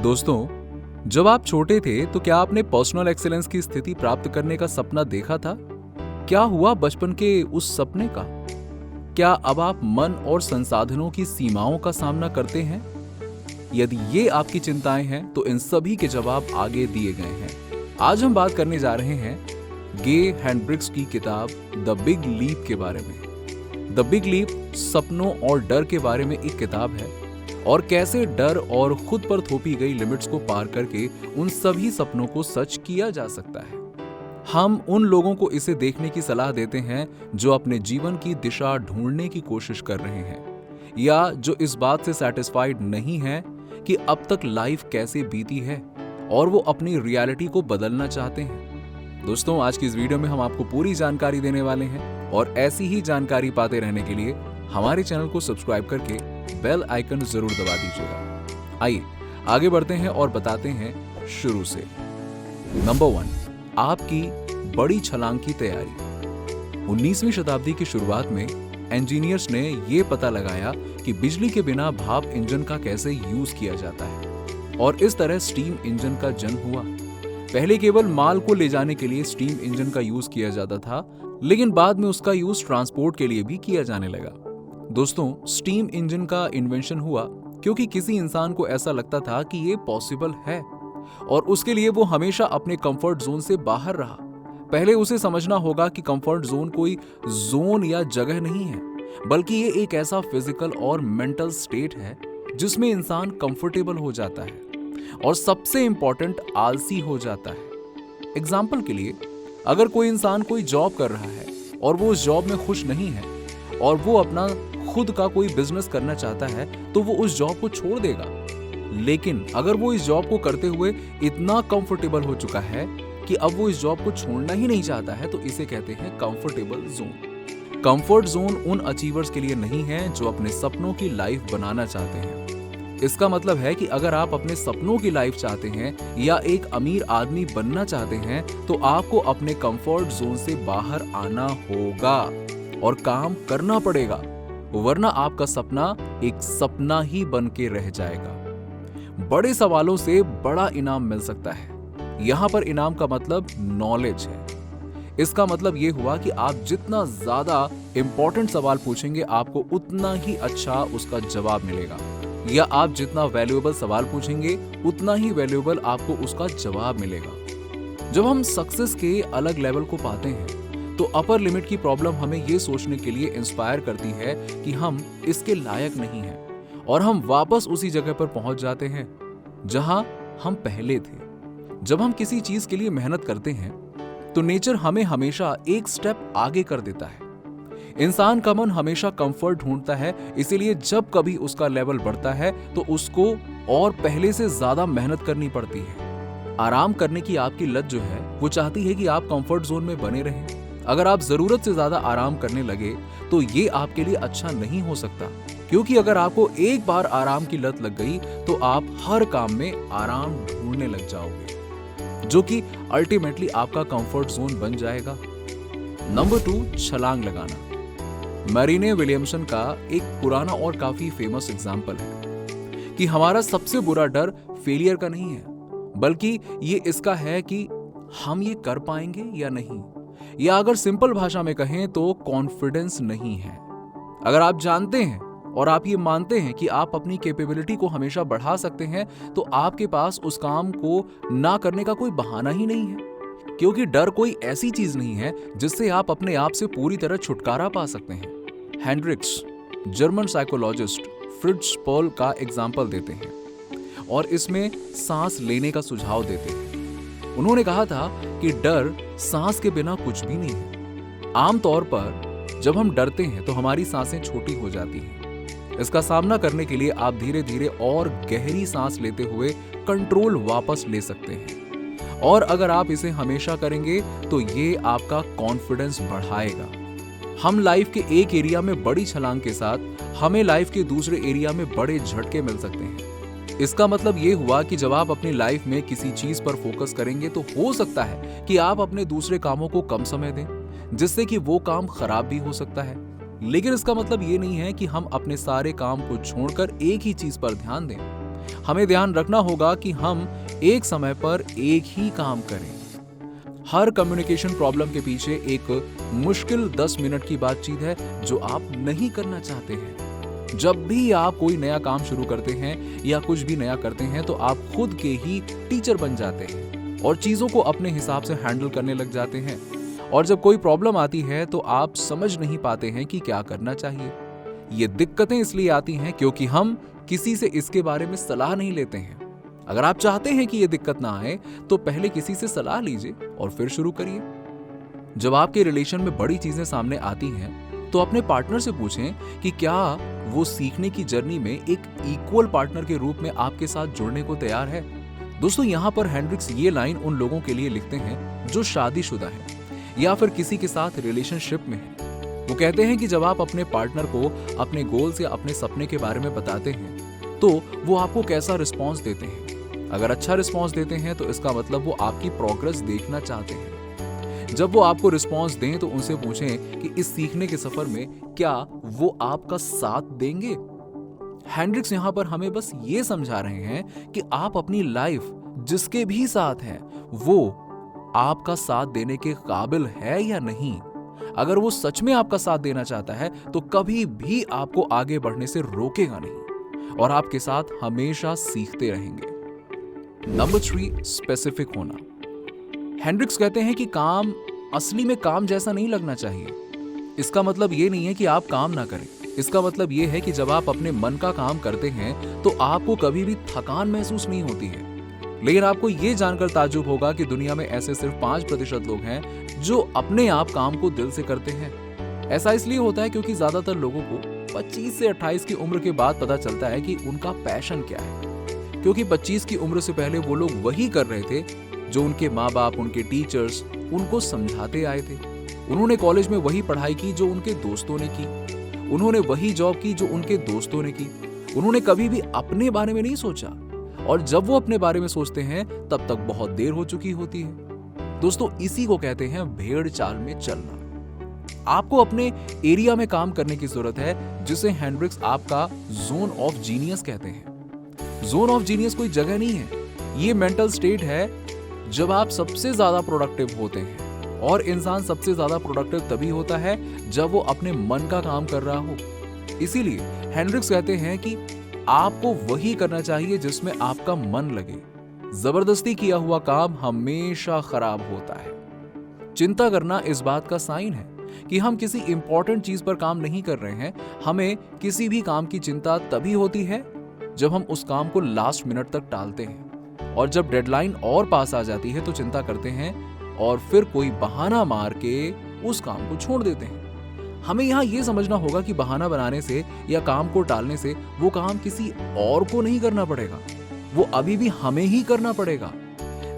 दोस्तों, जब आप छोटे थे तो क्या आपने पर्सनल एक्सीलेंस की स्थिति प्राप्त करने का सपना देखा था? क्या हुआ बचपन के उस सपने का? क्या अब आप मन और संसाधनों की सीमाओं का सामना करते हैं? यदि ये आपकी चिंताएं हैं तो इन सभी के जवाब आगे दिए गए हैं। आज हम बात करने जा रहे हैं गे हेंड्रिक्स की किताब द बिग लीप के बारे में। द बिग लीप सपनों और डर के बारे में एक किताब है और कैसे डर और खुद पर थोपी गई लिमिट्स को पार करके उन सभी सपनों को सच किया जा सकता है। हम उन लोगों को इसे देखने की सलाह देते हैं जो अपने जीवन की दिशा ढूंढने की कोशिश कर रहे हैं या जो इस बात से सैटिस्फाइड नहीं है कि अब तक लाइफ कैसे बीती है और वो अपनी रियलिटी को बदलना चाहते हैं। दोस्तों, आज की इस वीडियो में हम आपको पूरी जानकारी देने वाले हैं और ऐसी ही जानकारी पाते रहने के लिए हमारे चैनल को सब्सक्राइब करके बेल आइकन जरूर दबा दीजिएगा। आइए आगे बढ़ते हैं और बताते हैं शुरू से। नंबर 1, आपकी बड़ी छलांग की तैयारी। 19वीं शताब्दी की शुरुआत में इंजीनियर्स ने यह पता लगाया कि बिजली के बिना भाप इंजन का कैसे यूज किया जाता है और इस तरह स्टीम इंजन का जन्म हुआ। पहले केवल माल को ले जाने के लिए स्टीम इंजन का यूज किया जाता था, लेकिन बाद में उसका यूज ट्रांसपोर्ट के लिए भी किया जाने लगा। दोस्तों, स्टीम इंजन का इन्वेंशन हुआ क्योंकि किसी इंसान को ऐसा लगता था कि ये पॉसिबल है और उसके लिए वो हमेशा अपने कंफर्ट जोन से बाहर रहा। पहले उसे समझना होगा कि कंफर्ट जोन कोई जोन या जगह नहीं है, बल्कि ये एक ऐसा फिजिकल और मेंटल स्टेट है जिसमें इंसान कंफर्टेबल हो जाता है और सबसे इंपॉर्टेंट आलसी हो जाता है। एग्जाम्पल के लिए, अगर कोई इंसान कोई जॉब कर रहा है और वो उस जॉब में खुश नहीं है और वो अपना खुद का कोई बिजनेस करना चाहता है तो वो उस जॉब को छोड़ देगा। लेकिन अगर वो इस जॉब को करते हुए इतना कंफर्टेबल हो चुका है कि अब वो इस जॉब को छोड़ना ही नहीं चाहता है तो इसे कहते हैं कंफर्टेबल जोन। कंफर्ट जोन उन अचीवर्स के लिए नहीं है जो अपने सपनों की लाइफ बनाना चाहते हैं। इसका मतलब है कि अगर आप अपने सपनों की लाइफ चाहते हैं या एक अमीर आदमी बनना चाहते हैं तो आपको अपने कंफर्ट जोन से बाहर आना होगा और काम करना पड़ेगा, वरना आपका सपना एक सपना ही बन के रह जाएगा। बड़े सवालों से बड़ा इनाम मिल सकता है। यहां पर इनाम का मतलब नॉलेज है। इसका मतलब यह हुआ कि आप जितना ज्यादा इंपॉर्टेंट सवाल पूछेंगे आपको उतना ही अच्छा उसका जवाब मिलेगा, या आप जितना वैल्यूएबल सवाल पूछेंगे उतना ही वैल्यूएबल आपको उसका जवाब मिलेगा। जब हम सक्सेस के अलग लेवल को पाते हैं तो अपर लिमिट की प्रॉब्लम हमें यह सोचने के लिए इंस्पायर करती है कि हम इसके लायक नहीं हैं और हम वापस उसी जगह पर पहुंच जाते हैं जहां हम पहले थे। जब हम किसी चीज के लिए मेहनत करते हैं तो नेचर हमें हमेशा एक स्टेप आगे कर देता है। इंसान का मन हमेशा कंफर्ट ढूंढता है, इसीलिए जब कभी उसका लेवल बढ़ता है तो उसको और पहले से ज्यादा मेहनत करनी पड़ती है। आराम करने की आपकी लत जो है वो चाहती है कि आप कंफर्ट जोन में बने रहें। अगर आप जरूरत से ज्यादा आराम करने लगे तो ये आपके लिए अच्छा नहीं हो सकता, क्योंकि अगर आपको एक बार आराम की लत लग गई तो आप हर काम में आराम ढूंढने लग जाओगे, जो कि अल्टीमेटली आपका कंफर्ट जोन बन जाएगा। नंबर 2, छलांग लगाना। मैरीने विलियमसन का एक पुराना और काफी फेमस एग्जाम्पल है कि हमारा सबसे बुरा डर फेलियर का नहीं है, बल्कि ये इसका है कि हम ये कर पाएंगे या नहीं, या अगर सिंपल भाषा में कहें तो कॉन्फिडेंस नहीं है। अगर आप जानते हैं और आप ये मानते हैं कि आप अपनी कैपेबिलिटी को हमेशा बढ़ा सकते हैं तो आपके पास उस काम को ना करने का कोई बहाना ही नहीं है, क्योंकि डर कोई ऐसी चीज नहीं है जिससे आप अपने आप से पूरी तरह छुटकारा पा सकते हैं। Hendricks German psychologist Fritz Perl का एग्जाम्पल देते हैं और इसमें सांस लेने का सुझाव देते हैं। उन्होंने कहा था कि डर सांस के बिना कुछ भी नहीं है। आमतौर पर जब हम डरते हैं तो हमारी सांसें छोटी हो जाती हैं। इसका सामना करने के लिए आप धीरे धीरे और गहरी सांस लेते हुए कंट्रोल वापस ले सकते हैं, और अगर आप इसे हमेशा करेंगे तो ये आपका कॉन्फिडेंस बढ़ाएगा। हम लाइफ के एक एरिया में बड़ी छलांग के साथ हमें लाइफ के दूसरे एरिया में बड़े झटके मिल सकते हैं। इसका मतलब ये हुआ कि जब आप अपनी लाइफ में किसी चीज पर फोकस करेंगे तो हो सकता है कि आप अपने दूसरे कामों को कम समय दें, जिससे कि वो काम खराब भी हो सकता है। लेकिन इसका मतलब ये नहीं है कि हम अपने सारे काम को छोड़कर एक ही चीज पर ध्यान दें। हमें ध्यान रखना होगा कि हम एक समय पर एक ही काम करें। हर कम्युनिकेशन प्रॉब्लम के पीछे एक मुश्किल 10 मिनट की बातचीत है जो आप नहीं करना चाहते हैं। जब भी आप कोई नया काम शुरू करते हैं या कुछ भी नया करते हैं तो आप खुद के ही टीचर बन जाते हैं और चीजों को अपने हिसाब से हैंडल करने लग जाते हैं। और जब कोई प्रॉब्लम आती है तो आप समझ नहीं पाते हैं कि क्या करना चाहिए। ये दिक्कतें इसलिए आती हैं क्योंकि हम किसी से इसके बारे में सलाह नहीं लेते हैं। अगर आप चाहते हैं कि ये दिक्कत ना आए तो पहले किसी से सलाह लीजिए और फिर शुरू करिए। जब आपके रिलेशन में बड़ी चीजें सामने आती हैं तो अपने पार्टनर से पूछें कि क्या वो सीखने की जर्नी में एक इक्वल पार्टनर के रूप में आपके साथ जुड़ने को तैयार है। दोस्तों, यहाँ पर हेंड्रिक्स ये लाइन उन लोगों के लिए लिखते हैं जो शादीशुदा हैं या फिर किसी के साथ रिलेशनशिप में हैं। वो कहते हैं कि जब आप अपने पार्टनर को अपने गोल्स या अपने सपने के बारे में बताते हैं तो वो आपको कैसा रिस्पॉन्स देते हैं। अगर अच्छा रिस्पॉन्स देते हैं तो इसका मतलब वो आपकी प्रोग्रेस देखना चाहते हैं। जब वो आपको रिस्पॉन्स दें तो उनसे पूछें कि इस सीखने के सफर में क्या वो आपका साथ देंगे। हेंड्रिक्स यहाँ पर हमें बस ये समझा रहे हैं कि आप अपनी लाइफ जिसके भी साथ हैं वो आपका साथ देने के काबिल है या नहीं। अगर वो सच में आपका साथ देना चाहता है तो कभी भी आपको आगे बढ़ने से रोकेगा नहीं और आपके साथ हमेशा सीखते रहेंगे। नंबर 3, स्पेसिफिक होना। हेंड्रिक्स कहते हैं कि काम असली में काम जैसा नहीं लगना चाहिए। इसका मतलब ये नहीं है कि आप काम ना करें। इसका मतलब ये है कि जब आप अपने मन का काम करते हैं तो आपको कभी भी थकान महसूस नहीं होती है। लेकिन आपको ये जानकर ताज्जुब होगा कि दुनिया में ऐसे सिर्फ 5% लोग हैं जो अपने आप काम को दिल से करते हैं। ऐसा इसलिए होता है क्योंकि ज्यादातर लोगों को 25 से 28 की उम्र के बाद पता चलता है कि उनका पैशन क्या है, क्योंकि 25 की उम्र से पहले वो लोग वही कर रहे थे जो उनके माँ बाप, उनके टीचर्स उनको समझाते आए थे। उन्होंने कॉलेज में वही पढ़ाई की जो उनके दोस्तों ने की। उन्होंने वही जॉब की जो उनके दोस्तों ने की। उन्होंने कभी भी अपने बारे में नहीं सोचा और जब वो अपने बारे में सोचते हैं तब तक बहुत देर हो चुकी होती है। दोस्तों, इसी को कहते हैं भेड़ चाल में चलना। आपको अपने एरिया में काम करने की जरूरत है जिसे हेंड्रिक्स आपका जोन ऑफ जीनियस कहते हैं। जोन ऑफ जीनियस कोई जगह नहीं है, ये मेंटल स्टेट है जब आप सबसे ज्यादा प्रोडक्टिव होते हैं। और इंसान सबसे ज्यादा प्रोडक्टिव तभी होता है जब वो अपने मन का काम कर रहा हो। इसीलिए हेंड्रिक्स कहते हैं कि आपको वही करना चाहिए जिसमें आपका मन लगे। जबरदस्ती किया हुआ काम हमेशा खराब होता है। चिंता करना इस बात का साइन है कि हम किसी इंपॉर्टेंट चीज पर काम नहीं कर रहे हैं। हमें किसी भी काम की चिंता तभी होती है जब हम उस काम को लास्ट मिनट तक टालते हैं और जब डेडलाइन और पास आ जाती है तो चिंता करते हैं और फिर कोई बहाना मार के उस काम को छोड़ देते हैं। हमें यहाँ ये समझना होगा कि बहाना बनाने से या काम को टालने से वो काम किसी और को नहीं करना पड़ेगा, वो अभी भी हमें ही करना पड़ेगा।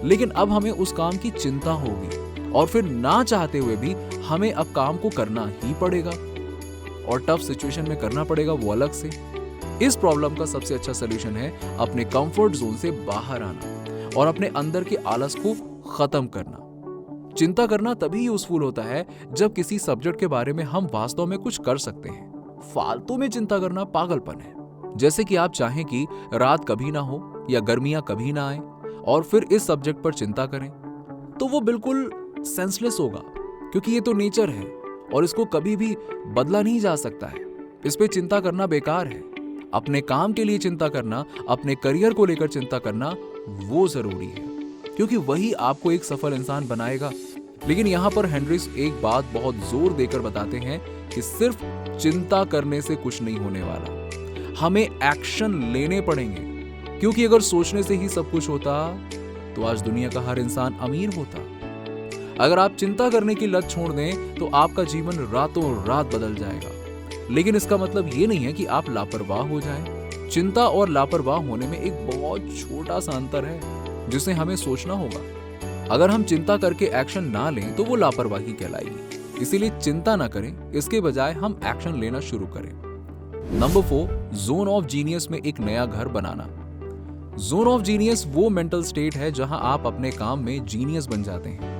लेकिन अब हमें उस काम की चिंता होगी और फिर ना चाहते हुए भी हमें अब काम को करना ही पड़ेगा और टफ सिचुएशन में करना पड़ेगा वो अलग से। इस प्रॉब्लम का सबसे अच्छा सलूशन है अपने कंफर्ट जोन से बाहर आना और अपने अंदर के आलस को खत्म करना। चिंता करना तभी यूजफुल होता है जब किसी सब्जेक्ट के बारे में हम वास्तव में कुछ कर सकते हैं। फालतू में चिंता करना पागलपन है। जैसे कि आप चाहें कि रात कभी ना हो या गर्मियां कभी ना आए और फिर इस सब्जेक्ट पर चिंता करें तो वो बिल्कुल सेंसलेस होगा, क्योंकि ये तो नेचर है और इसको कभी भी बदला नहीं जा सकता है। इस पे चिंता करना बेकार है। अपने काम के लिए चिंता करना, अपने करियर को लेकर चिंता करना वो जरूरी है, क्योंकि वही आपको एक सफल इंसान बनाएगा। लेकिन यहाँ पर हेंड्रिक्स एक बात बहुत जोर देकर बताते हैं कि सिर्फ चिंता करने से कुछ नहीं होने वाला, हमें एक्शन लेने पड़ेंगे। क्योंकि अगर सोचने से ही सब कुछ होता तो आज दुनिया का हर इंसान अमीर होता। अगर आप चिंता करने की लत छोड़ दें तो आपका जीवन रातों रात बदल जाएगा। लेकिन इसका मतलब ये नहीं है कि आप लापरवाह हो जाएं। चिंता और लापरवाह होने में एक बहुत छोटा सा अंतर है जिसे हमें सोचना होगा। अगर हम चिंता करके एक्शन ना लें तो वो लापरवाही कहलाएगी। इसीलिए चिंता ना करें, इसके बजाय हम एक्शन लेना शुरू करें। नंबर 4, जोन ऑफ जीनियस में एक नया घर बनाना। जोन ऑफ जीनियस वो मेंटल स्टेट है जहां आप अपने काम में जीनियस बन जाते हैं।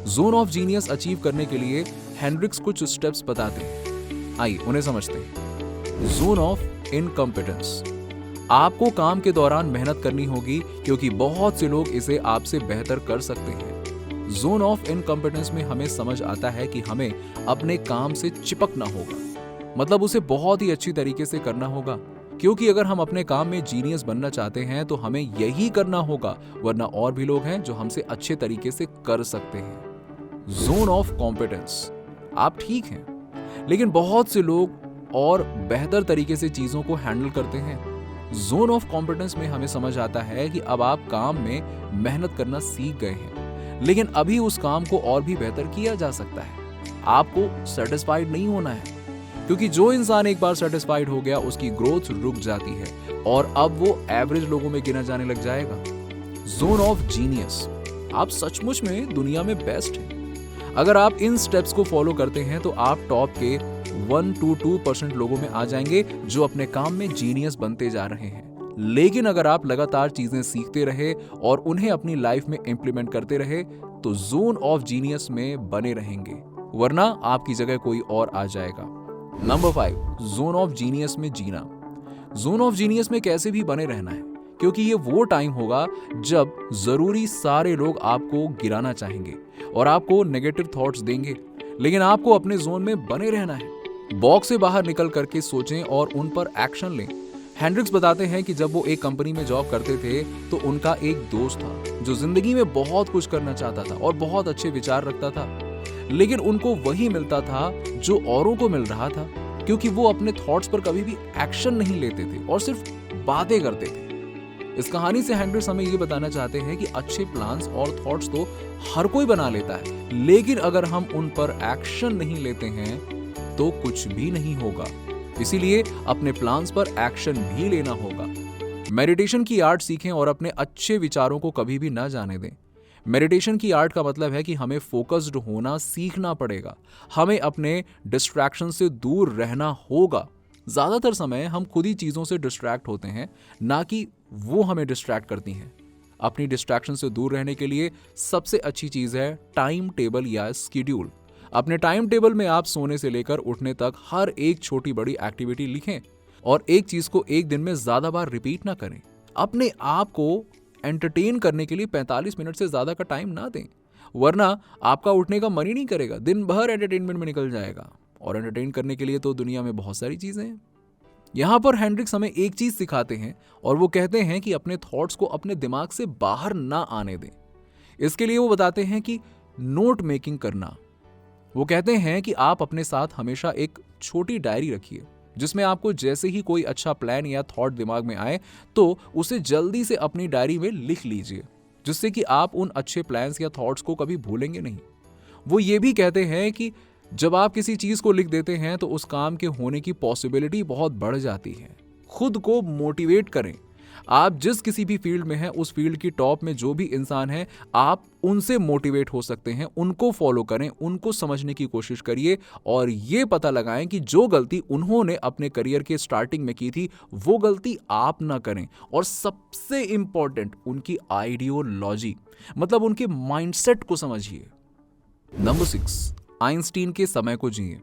जोन ऑफ जीनियस अचीव करने के लिए हेंड्रिक्स कुछ स्टेप्स बताते हैं। आइए उन्हें समझते हैं। Zone of incompetence. आपको काम के दौरान मेहनत करनी होगी क्योंकि बहुत से लोग इसे आपसे बेहतर कर सकते हैं। जोन ऑफ इनकॉम्पिटेंस में हमें समझ आता है कि हमें अपने काम से चिपकना होगा, मतलब उसे बहुत ही अच्छी तरीके से करना होगा, क्योंकि अगर हम अपने काम में जीनियस बनना चाहते हैं तो हमें यही करना होगा, वरना और भी लोग हैं जो हमसे अच्छे तरीके से कर सकते हैं। जोन ऑफ कॉम्पिटेंस, आप ठीक हैं, लेकिन बहुत से लोग और बेहतर तरीके से चीजों को हैंडल करते हैं। जोन ऑफ कॉम्पिटेंस में हमें समझ आता है कि अब आप काम में मेहनत करना सीख गए हैं, लेकिन अभी उस काम को और भी बेहतर किया जा सकता है। आपको सेटिस्फाइड नहीं होना है, क्योंकि जो इंसान एक बार सेटिस्फाइड हो गया उसकी ग्रोथ रुक जाती है और अब वो एवरेज लोगों में गिना जाने लग जाएगा। जोन ऑफ जीनियस, आप सचमुच में दुनिया में बेस्ट हैं। अगर आप इन स्टेप्स को फॉलो करते हैं तो आप टॉप के 1 to 2% लोगों में आ जाएंगे जो अपने काम में जीनियस बनते जा रहे हैं। लेकिन अगर आप लगातार चीजें सीखते रहे और उन्हें अपनी लाइफ में इंप्लीमेंट करते रहे तो जोन ऑफ जीनियस में बने रहेंगे, वरना आपकी जगह कोई और आ जाएगा। नंबर 5, जोन ऑफ जीनियस में जीना। जोन ऑफ जीनियस में कैसे भी बने रहना है, क्योंकि ये वो टाइम होगा जब जरूरी सारे लोग आपको गिराना चाहेंगे और आपको नेगेटिव थॉट्स देंगे, लेकिन आपको अपने जोन में बने रहना है। बॉक्स से बाहर निकल करके सोचें और उन पर एक्शन लें। हेंड्रिक्स बताते हैं कि जब वो एक कंपनी में जॉब करते थे तो उनका एक दोस्त था जो जिंदगी में बहुत कुछ करना चाहता था और बहुत अच्छे विचार रखता था, लेकिन उनको वही मिलता था जो औरों को मिल रहा था, क्योंकि वो अपने थॉट्स पर कभी भी एक्शन नहीं लेते थे और सिर्फ बातें करते थे। इस कहानी से हेंड्रिक्स हमें ये बताना चाहते हैं कि अच्छे प्लान्स और थॉट्स तो हर कोई बना लेता है, लेकिन अगर हम उन पर एक्शन नहीं लेते हैं तो कुछ भी नहीं होगा। इसीलिए अपने प्लान्स पर एक्शन भी लेना होगा। मेडिटेशन की आर्ट सीखें और अपने अच्छे विचारों को कभी भी ना जाने दें। मेडिटेशन की आर्ट का मतलब है कि हमें फोकस्ड होना सीखना पड़ेगा, हमें अपने डिस्ट्रैक्शन से दूर रहना होगा। ज्यादातर समय हम खुद ही चीजों से डिस्ट्रैक्ट होते हैं, ना कि वो हमें डिस्ट्रैक्ट करती हैं। अपनी डिस्ट्रैक्शन से दूर रहने के लिए सबसे अच्छी चीज है टाइम टेबल या स्केड्यूल। अपने टाइम टेबल में आप सोने से लेकर उठने तक हर एक छोटी बड़ी एक्टिविटी लिखें और एक चीज को एक दिन में ज्यादा बार रिपीट ना करें। अपने आप को एंटरटेन करने के लिए 45 मिनट से ज्यादा का टाइम ना दें, वरना आपका उठने का मन ही नहीं करेगा, दिन भर एंटरटेनमेंट में निकल जाएगा। और एंटरटेन करने के लिए तो दुनिया में बहुत सारी चीजें हैं। यहां पर हेंड्रिक्स हमें एक चीज सिखाते हैं और वो कहते हैं कि अपने थॉट्स को अपने दिमाग से बाहर ना आने दें। इसके लिए वो बताते हैं कि नोट मेकिंग करना। वो कहते हैं कि आप अपने साथ हमेशा एक छोटी डायरी रखिए, जिसमें आपको जैसे ही कोई अच्छा प्लान या थॉट दिमाग में आए तो उसे जल्दी से अपनी डायरी में लिख लीजिए, जिससे कि आप उन अच्छे प्लान्स या थॉट्स को कभी भूलेंगे नहीं। वो ये भी कहते हैं कि जब आप किसी चीज को लिख देते हैं तो उस काम के होने की पॉसिबिलिटी बहुत बढ़ जाती है। खुद को मोटिवेट करें। आप जिस किसी भी फील्ड में हैं, उस फील्ड की टॉप में जो भी इंसान है, आप उनसे मोटिवेट हो सकते हैं। उनको फॉलो करें, उनको समझने की कोशिश करिए और ये पता लगाएं कि जो गलती उन्होंने अपने करियर के स्टार्टिंग में की थी वो गलती आप ना करें। और सबसे इंपॉर्टेंट, उनकी आइडियोलॉजी, मतलब उनके माइंडसेट को समझिए। नंबर 6, आइंस्टीन के समय को जिए।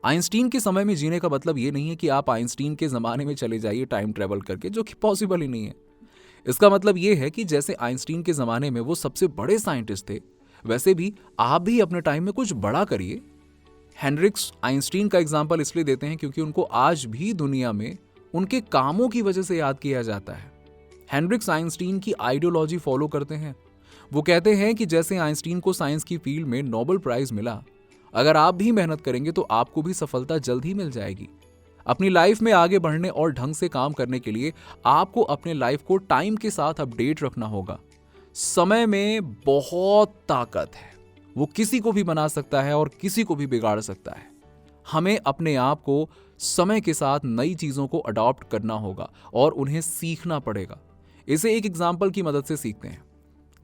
आइंस्टीन के समय में जीने का मतलब ये नहीं है कि आप आइंस्टीन के जमाने में चले जाइए टाइम ट्रेवल करके, जो कि पॉसिबल ही नहीं है। इसका मतलब ये है कि जैसे आइंस्टीन के जमाने में वो सबसे बड़े साइंटिस्ट थे, वैसे भी आप भी अपने टाइम में कुछ बड़ा करिए। हेंड्रिक्स आइंस्टीन का एग्जाम्पल इसलिए देते हैं क्योंकि उनको आज भी दुनिया में उनके कामों की वजह से याद किया जाता है। हेंड्रिक्स आइंस्टीन की आइडियोलॉजी फॉलो करते हैं। वो कहते हैं कि जैसे आइंस्टीन को साइंस की फील्ड में नोबेल प्राइज मिला, अगर आप भी मेहनत करेंगे तो आपको भी सफलता जल्द ही मिल जाएगी। अपनी लाइफ में आगे बढ़ने और ढंग से काम करने के लिए आपको अपने लाइफ को टाइम के साथ अपडेट रखना होगा। समय में बहुत ताकत है, वो किसी को भी बना सकता है और किसी को भी बिगाड़ सकता है। हमें अपने आप को समय के साथ नई चीजों को अडॉप्ट करना होगा और उन्हें सीखना पड़ेगा। इसे एक एग्जाम्पल की मदद से सीखते हैं।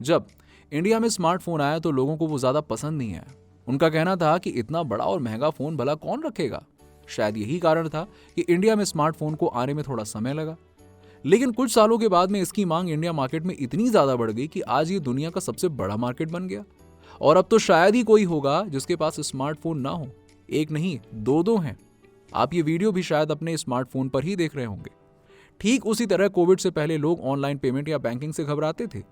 जब इंडिया में स्मार्टफोन आया तो लोगों को वो ज्यादा पसंद नहीं आया। उनका कहना था कि इतना बड़ा और महंगा फोन भला कौन रखेगा। शायद यही कारण था कि इंडिया में स्मार्टफोन को आने में थोड़ा समय लगा। लेकिन कुछ सालों के बाद में इसकी मांग इंडिया मार्केट में इतनी ज्यादा बढ़ गई कि आज ये दुनिया का सबसे बड़ा मार्केट बन गया। और अब तो शायद ही कोई होगा जिसके पास स्मार्टफोन ना हो। एक नहीं, दो हैं। आप ये वीडियो भी शायद अपने स्मार्टफोन पर ही देख रहे होंगे। ठीक उसी तरह कोविड से पहले लोग ऑनलाइन पेमेंट या बैंकिंग से घबराते थे,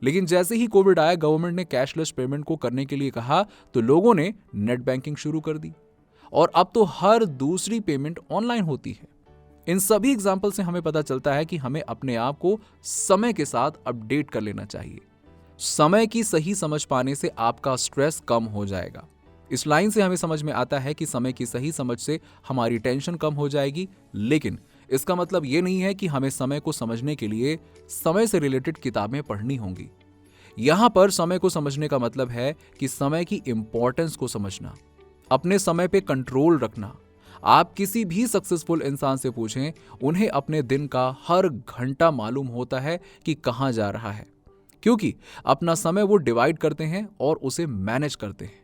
लेकिन जैसे ही कोविड आया, गवर्नमेंट ने कैशलेस पेमेंट को करने के लिए कहा तो लोगों ने नेट बैंकिंग शुरू कर दी और अब तो हर दूसरी पेमेंट ऑनलाइन होती है। इन सभी एग्जाम्पल से हमें पता चलता है कि हमें अपने आप को समय के साथ अपडेट कर लेना चाहिए। समय की सही समझ पाने से आपका स्ट्रेस कम हो जाएगा। इस लाइन से हमें समझ में आता है कि समय की सही समझ से हमारी टेंशन कम हो जाएगी, लेकिन इसका मतलब ये नहीं है कि हमें समय को समझने के लिए समय से रिलेटेड किताबें पढ़नी होंगी। यहां पर समय को समझने का मतलब है कि समय की इंपॉर्टेंस को समझना, अपने समय पे कंट्रोल रखना। आप किसी भी सक्सेसफुल इंसान से पूछें, उन्हें अपने दिन का हर घंटा मालूम होता है कि कहां जा रहा है, क्योंकि अपना समय वो डिवाइड करते हैं और उसे मैनेज करते हैं।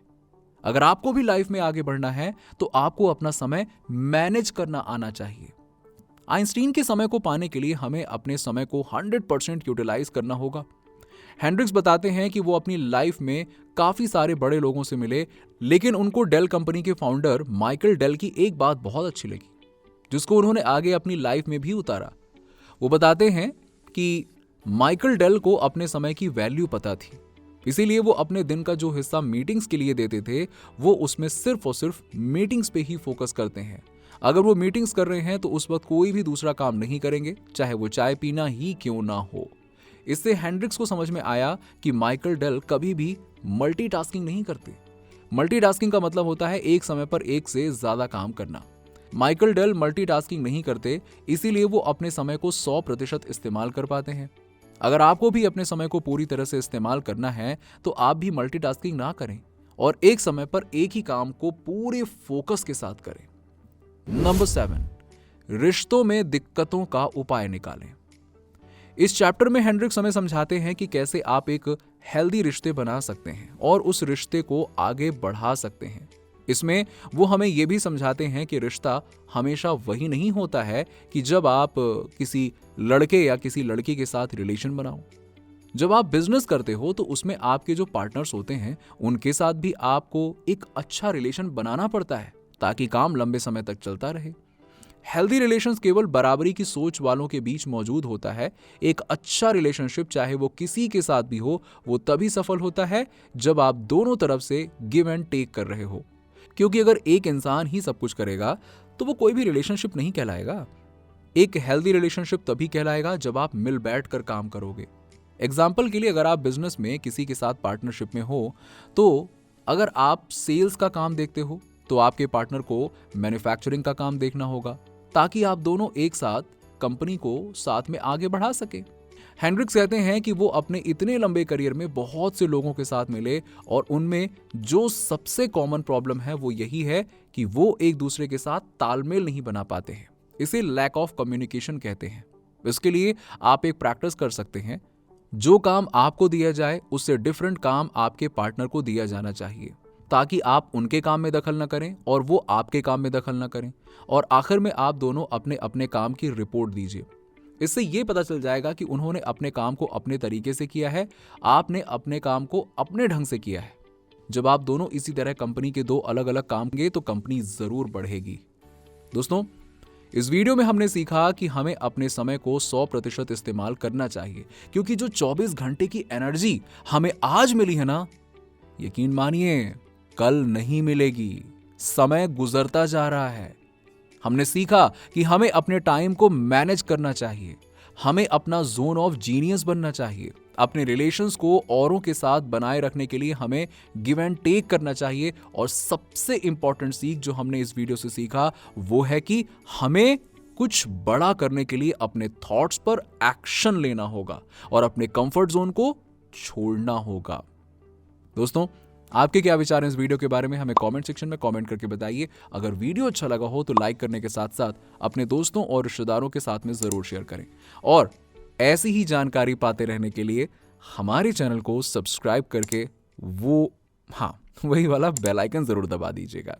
अगर आपको भी लाइफ में आगे बढ़ना है तो आपको अपना समय मैनेज करना आना चाहिए। आइंस्टीन के समय को पाने के लिए हमें अपने समय को 100% यूटिलाइज करना होगा। हेंड्रिक्स बताते हैं कि वो अपनी लाइफ में काफी सारे बड़े लोगों से मिले, लेकिन उनको डेल कंपनी के फाउंडर माइकल डेल की एक बात बहुत अच्छी लगी, जिसको उन्होंने आगे अपनी लाइफ में भी उतारा। वो बताते हैं कि माइकल डेल को अपने समय की वैल्यू पता थी, इसीलिए वो अपने दिन का जो हिस्सा मीटिंग्स के लिए देते थे, वो उसमें सिर्फ और सिर्फ मीटिंग्स पे ही फोकस करते हैं। अगर वो मीटिंग्स कर रहे हैं तो उस वक्त कोई भी दूसरा काम नहीं करेंगे, चाहे वो चाय पीना ही क्यों ना हो। इससे हेंड्रिक्स को समझ में आया कि माइकल डेल कभी भी मल्टीटास्किंग नहीं करते। मल्टीटास्किंग का मतलब होता है एक समय पर एक से ज्यादा काम करना। माइकल डेल मल्टीटास्किंग नहीं करते, इसीलिए वो अपने समय को 100% इस्तेमाल कर पाते हैं। अगर आपको भी अपने समय को पूरी तरह से इस्तेमाल करना है तो आप भी मल्टीटास्किंग ना करें और एक समय पर एक ही काम को पूरे फोकस के साथ करें। नंबर 7, रिश्तों में दिक्कतों का उपाय निकालें। इस चैप्टर में हेंड्रिक्स हमें समझाते हैं कि कैसे आप एक हेल्दी रिश्ते बना सकते हैं और उस रिश्ते को आगे बढ़ा सकते हैं। इसमें वो हमें यह भी समझाते हैं कि रिश्ता हमेशा वही नहीं होता है कि जब आप किसी लड़के या किसी लड़की के साथ रिलेशन बनाओ। जब आप बिजनेस करते हो तो उसमें आपके जो पार्टनर्स होते हैं उनके साथ भी आपको एक अच्छा रिलेशन बनाना पड़ता है ताकि काम लंबे समय तक चलता रहे। हेल्दी रिलेशंस केवल बराबरी की सोच वालों के बीच मौजूद होता है। एक अच्छा रिलेशनशिप चाहे वो किसी के साथ भी हो, वो तभी सफल होता है जब आप दोनों तरफ से गिव एंड टेक कर रहे हो, क्योंकि अगर एक इंसान ही सब कुछ करेगा तो वो कोई भी रिलेशनशिप नहीं कहलाएगा। एक हेल्दी रिलेशनशिप तभी कहलाएगा जब आप मिल बैठ कर काम करोगे। एग्जाम्पल के लिए, अगर आप बिजनेस में किसी के साथ पार्टनरशिप में हो तो अगर आप सेल्स का काम देखते हो तो आपके पार्टनर को मैन्युफैक्चरिंग का काम देखना होगा, ताकि आप दोनों एक साथ कंपनी को साथ में आगे बढ़ा सके। हेंड्रिक्स कहते हैं कि वो अपने इतने लंबे करियर में बहुत से लोगों के साथ मिले और उनमें जो सबसे कॉमन प्रॉब्लम है वो यही है कि वो एक दूसरे के साथ तालमेल नहीं बना पाते हैं। इसे लैक ऑफ कम्युनिकेशन कहते हैं। इसके लिए आप एक प्रैक्टिस कर सकते हैं, जो काम आपको दिया जाए उससे डिफरेंट काम आपके पार्टनर को दिया जाना चाहिए, ताकि आप उनके काम में दखल न करें और वो आपके काम में दखल न करें, और आखिर में आप दोनों अपने अपने काम की रिपोर्ट दीजिए। इससे ये पता चल जाएगा कि उन्होंने अपने काम को अपने तरीके से किया है, आपने अपने काम को अपने ढंग से किया है। जब आप दोनों इसी तरह कंपनी के दो अलग अलग काम किए तो कंपनी जरूर बढ़ेगी। दोस्तों, इस वीडियो में हमने सीखा कि हमें अपने समय को 100% इस्तेमाल करना चाहिए, क्योंकि जो 24 घंटे की एनर्जी हमें आज मिली है ना, यकीन मानिए कल नहीं मिलेगी। समय गुजरता जा रहा है। हमने सीखा कि हमें अपने टाइम को मैनेज करना चाहिए, हमें अपना जोन ऑफ जीनियस बनना चाहिए, अपने रिलेशंस को औरों के साथ बनाए रखने के लिए हमें गिव एंड टेक करना चाहिए, और सबसे इंपॉर्टेंट सीख जो हमने इस वीडियो से सीखा वो है कि हमें कुछ बड़ा करने के लिए अपने थॉट्स पर एक्शन लेना होगा और अपने कंफर्ट जोन को छोड़ना होगा। दोस्तों, आपके क्या विचार हैं इस वीडियो के बारे में, हमें कमेंट सेक्शन में कमेंट करके बताइए। अगर वीडियो अच्छा लगा हो तो लाइक करने के साथ साथ अपने दोस्तों और रिश्तेदारों के साथ में जरूर शेयर करें, और ऐसी ही जानकारी पाते रहने के लिए हमारे चैनल को सब्सक्राइब करके वही वाला बेल आइकन जरूर दबा दीजिएगा।